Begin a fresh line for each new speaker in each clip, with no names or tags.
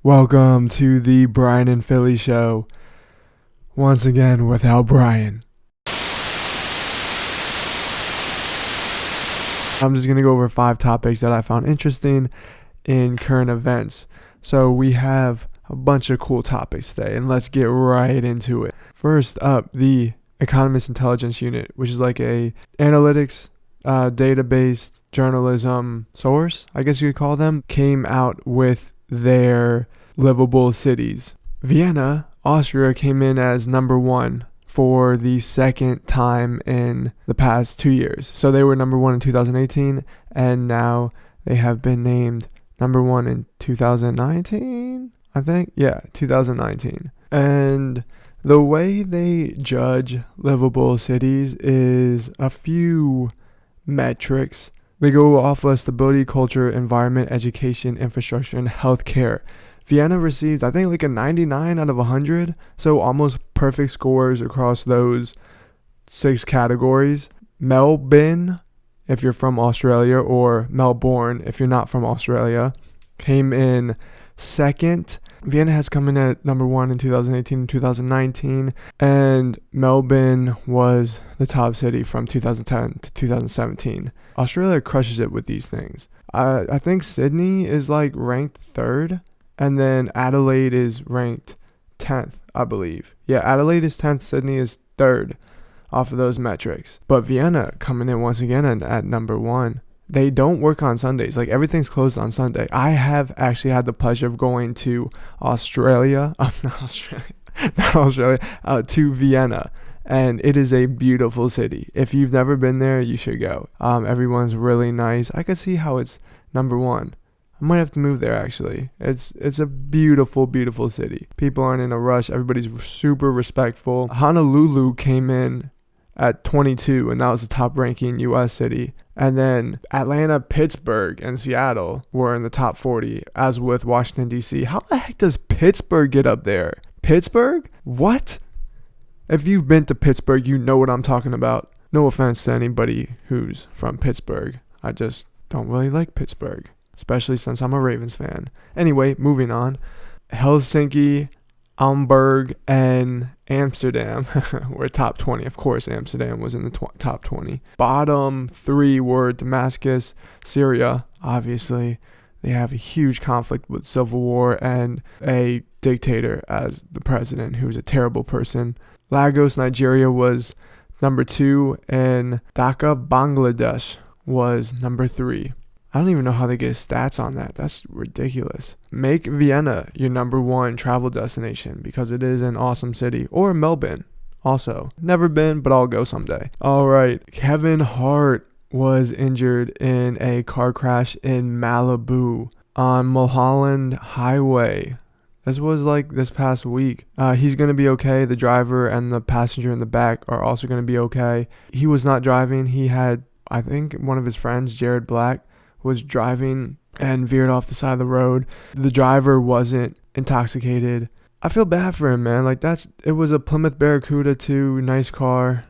Welcome to the Brian and Philly show. Once again, without Brian. I'm just going to go over 5 topics that I found interesting in current events. So we have a bunch of cool topics today, and let's get right into it. First up, the Economist Intelligence Unit, which is like a analytics, data-based journalism source, I guess you could call them, came out with their livable cities. Vienna, Austria, came in as number 1 for the second time in the past 2 years. So they were number 1 in 2018, and now they have been named number 1 in 2019, I think. Yeah, 2019. And the way they judge livable cities is a few metrics. They go off of stability, culture, environment, education, infrastructure, and healthcare. Vienna received, I think, like a 99 out of 100, so almost perfect scores across those 6 categories. Melbourne, if you're from Australia, or Melbourne, if you're not from Australia, came in second. Vienna has come in at number 1 in 2018 and 2019, and Melbourne was the top city from 2010 to 2017. Australia crushes it with these things. I think Sydney is like ranked 3rd, and then Adelaide is ranked 10th, I believe. Yeah, Adelaide is 10th, Sydney is 3rd off of those metrics. But Vienna coming in once again at number 1. They don't work on Sundays. Like, everything's closed on Sunday. I have actually had the pleasure of going to to Vienna. And it is a beautiful city. If you've never been there, you should go. Everyone's really nice. I could see how it's number 1. I might have to move there, actually. It's a beautiful, beautiful city. People aren't in a rush. Everybody's super respectful. Honolulu came in at 22, and that was the top ranking U.S. city. And then Atlanta, Pittsburgh, and Seattle were in the top 40, as with Washington, D.C. How the heck does Pittsburgh get up there? Pittsburgh? What? If you've been to Pittsburgh, you know what I'm talking about. No offense to anybody who's from Pittsburgh. I just don't really like Pittsburgh, especially since I'm a Ravens fan. Anyway, moving on. Helsinki, Hamburg, and Amsterdam were top 20. Of course, Amsterdam was in the top 20. Bottom 3 were Damascus, Syria, obviously. They have a huge conflict with civil war and a dictator as the president, who's a terrible person. Lagos, Nigeria was number 2, and Dhaka, Bangladesh was number 3. I don't even know how they get stats on that. That's ridiculous. Make Vienna your number 1 travel destination because it is an awesome city. Or Melbourne also. Never been, but I'll go someday. All right. Kevin Hart was injured in a car crash in Malibu on Mulholland Highway. This was like this past week. He's going to be okay. The driver and the passenger in the back are also going to be okay. He was not driving. He had, I think, one of his friends, Jared Black, was driving and veered off the side of the road. The driver wasn't intoxicated. I feel bad for him, man. Like, it was a Plymouth Barracuda 2, nice car.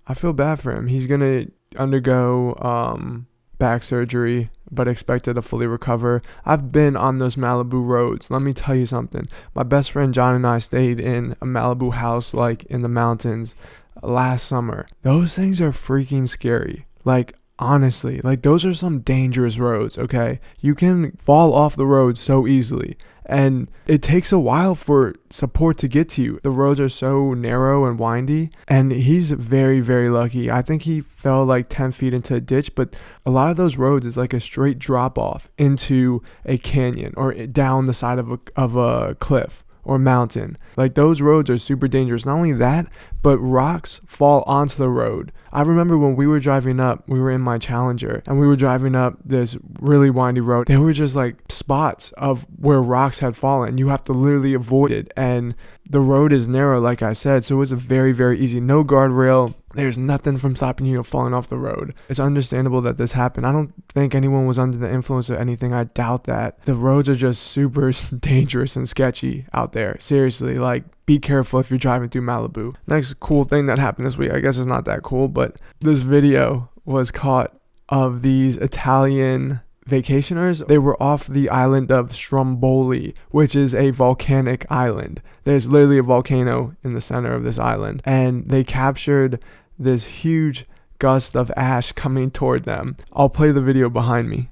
I feel bad for him. He's going to undergo back surgery, but expected to fully recover. I've been on those Malibu roads. Let me tell you something. My best friend John and I stayed in a Malibu house, like in the mountains, last summer. Those things are freaking scary. Like, honestly, like, those are some dangerous roads, okay? You can fall off the road so easily, and it takes a while for support to get to you. The roads are so narrow and windy, and he's very, very lucky. I think he fell like 10 feet into a ditch, but a lot of those roads is like a straight drop off into a canyon or down the side of a cliff or mountain. Like, those roads are super dangerous. Not only that, but rocks fall onto the road. I remember when we were driving up, we were in my Challenger, and we were driving up this really windy road. There were just like spots of where rocks had fallen. You have to literally avoid it, and the road is narrow, like I said, so it was a very, very easy. No guardrail. There's nothing from stopping you from falling off the road. It's understandable that this happened. I don't think anyone was under the influence of anything. I doubt that. The roads are just super dangerous and sketchy out there. Seriously, like, be careful if you're driving through Malibu. Next cool thing that happened this week, I guess it's not that cool, but this video was caught of these Italian vacationers, they were off the island of Stromboli, which is a volcanic island. There's literally a volcano in the center of this island, and they captured this huge gust of ash coming toward them. I'll play the video behind me.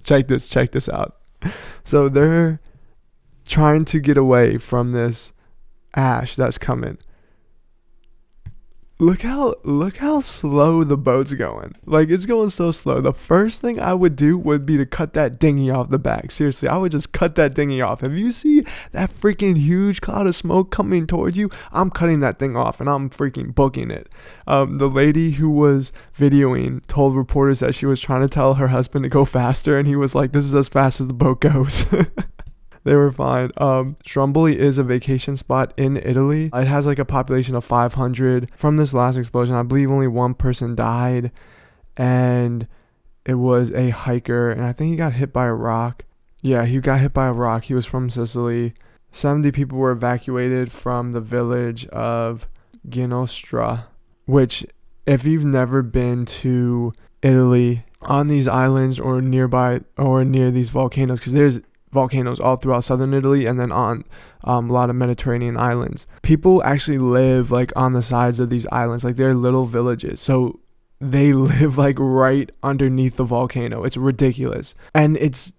check this out. So they're trying to get away from this ash that's coming. Look how slow the boat's going. Like, it's going so slow. The first thing I would do would be to cut that dinghy off the back. Seriously, I would just cut that dinghy off. If you see that freaking huge cloud of smoke coming toward you, I'm cutting that thing off and I'm freaking booking it. The lady who was videoing told reporters that she was trying to tell her husband to go faster, and he was like, "This is as fast as the boat goes." They were fine. Stromboli is a vacation spot in Italy. It has like a population of 500. From this last explosion, I believe only one person died, and it was a hiker, and I think he got hit by a rock. Yeah, he got hit by a rock. He was from Sicily. 70 people were evacuated from the village of Ginostra, which, if you've never been to Italy, on these islands or nearby or near these volcanoes, because there's volcanoes all throughout southern Italy and then on a lot of Mediterranean islands. People actually live like on the sides of these islands, like they're little villages. So they live like right underneath the volcano. It's ridiculous. And it's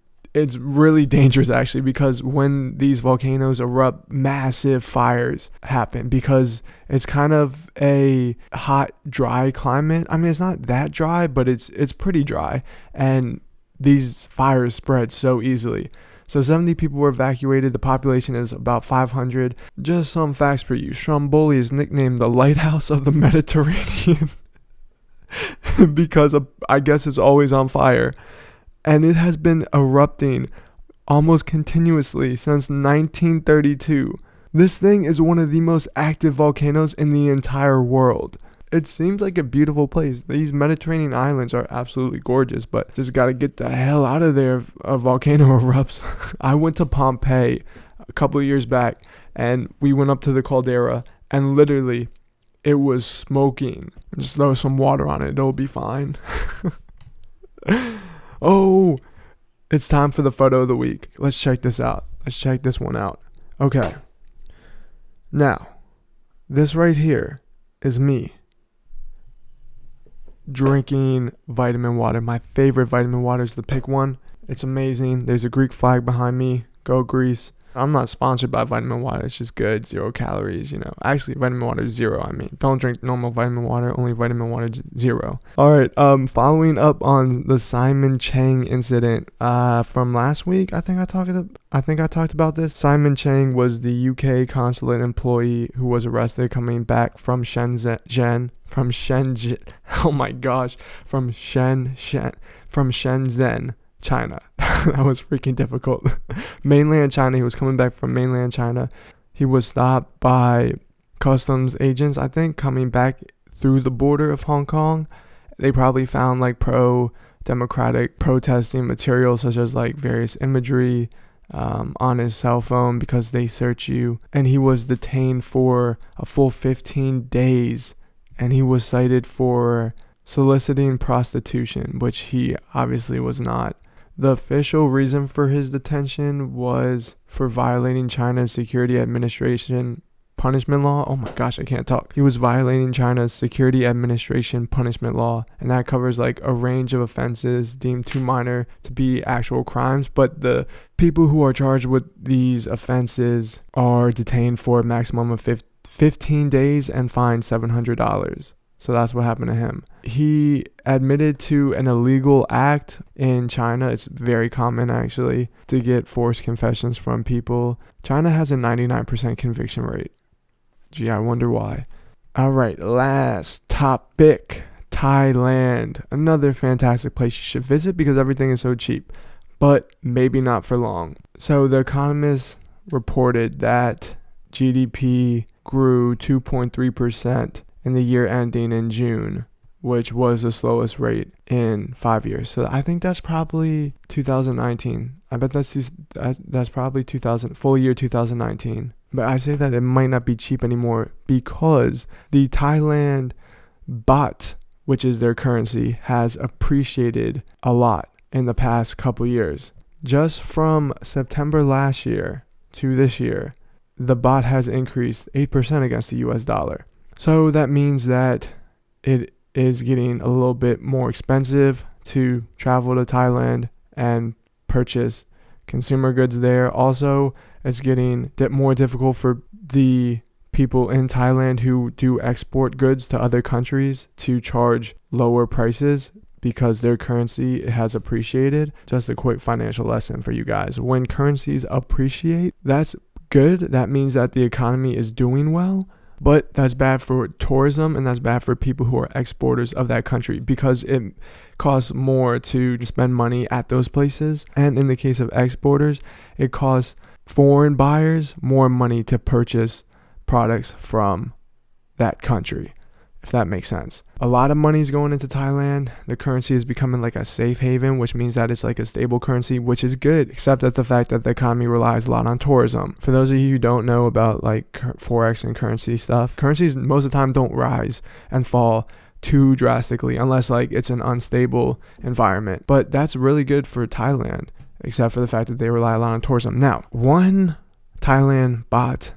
really dangerous actually, because when these volcanoes erupt, massive fires happen because it's kind of a hot, dry climate. I mean, it's not that dry, but it's pretty dry, and these fires spread so easily. So 70 people were evacuated. The population is about 500. Just some facts for you. Stromboli is nicknamed the lighthouse of the Mediterranean because I guess it's always on fire. And it has been erupting almost continuously since 1932. This thing is one of the most active volcanoes in the entire world. It seems like a beautiful place. These Mediterranean islands are absolutely gorgeous, but just got to get the hell out of there if a volcano erupts. I went to Pompeii a couple of years back, and we went up to the caldera, and literally it was smoking. Just throw some water on it. It'll be fine. Oh, it's time for the photo of the week. Let's check this out. Let's check this one out. Okay. Now, this right here is me drinking vitamin water. My favorite vitamin water is the Pick one. It's amazing. There's a Greek flag behind me. Go Greece. I'm not sponsored by vitamin water. It's just good. 0 calories, you know. Actually, vitamin water is 0. I mean, don't drink normal vitamin water. Only vitamin water is 0. All right. Following up on the Simon Cheng incident from last week, I think I talked about this. Simon Cheng was the UK consulate employee who was arrested coming back from Shenzhen. Oh my gosh, from Shenzhen, China. That was freaking difficult. Mainland China. He was coming back from mainland China. He was stopped by customs agents, I think, coming back through the border of Hong Kong. They probably found like pro-democratic protesting material, such as like various imagery on his cell phone, because they search you. And he was detained for a full 15 days. And he was cited for soliciting prostitution, which he obviously was not. The official reason for his detention was for violating China's Security Administration punishment law. Oh my gosh, I can't talk. He was violating China's Security Administration punishment law, and that covers like a range of offenses deemed too minor to be actual crimes. But the people who are charged with these offenses are detained for a maximum of 15 days and fined $700. So that's what happened to him. He admitted to an illegal act in China. It's very common, actually, to get forced confessions from people. China has a 99% conviction rate. Gee, I wonder why. All right, last topic. Thailand. Another fantastic place you should visit because everything is so cheap. But maybe not for long. So the Economist reported that GDP grew 2.3% in the year ending in June, which was the slowest rate in 5 years. So I think that's probably 2019. I bet that's probably full year 2019. But I say that it might not be cheap anymore because the Thailand baht, which is their currency, has appreciated a lot in the past couple years. Just from September last year to this year, the baht has increased 8% against the US dollar. So that means that it is getting a little bit more expensive to travel to Thailand and purchase consumer goods there. Also, it's getting more difficult for the people in Thailand who do export goods to other countries to charge lower prices because their currency has appreciated. Just a quick financial lesson for you guys. When currencies appreciate, that's good. That means that the economy is doing well. But that's bad for tourism, and that's bad for people who are exporters of that country because it costs more to spend money at those places. And in the case of exporters, it costs foreign buyers more money to purchase products from that country, if that makes sense. A lot of money is going into Thailand. The currency is becoming like a safe haven, which means that it's like a stable currency, which is good, except that the fact that the economy relies a lot on tourism. For those of you who don't know about like Forex and currency stuff, currencies most of the time don't rise and fall too drastically unless like it's an unstable environment. But that's really good for Thailand, except for the fact that they rely a lot on tourism. Now, 1 Thailand baht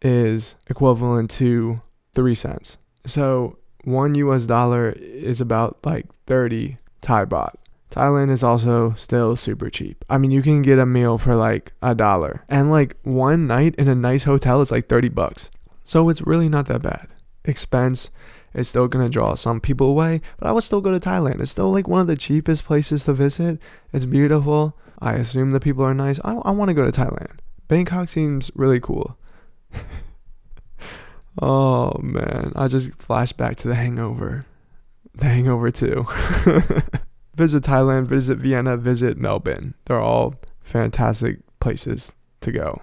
is equivalent to 3 cents. So 1 US dollar is about like 30 Thai baht. Thailand is also still super cheap. I mean, you can get a meal for like $1, and like one night in a nice hotel is like $30. So it's really not that bad. Expense is still gonna draw some people away, but I would still go to Thailand. It's still like one of the cheapest places to visit. It's beautiful. I assume the people are nice. I want to go to Thailand. Bangkok seems really cool. Oh man, I just flashed back to The Hangover. The Hangover 2. Visit Thailand, visit Vienna, visit Melbourne. They're all fantastic places to go,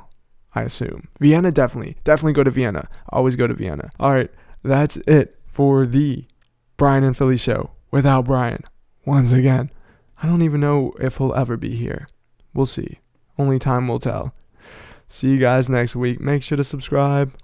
I assume. Vienna, definitely go to Vienna. Always go to Vienna. Alright, that's it for the Brian and Philly show without Brian. Once again, I don't even know if he'll ever be here. We'll see. Only time will tell. See you guys next week. Make sure to subscribe.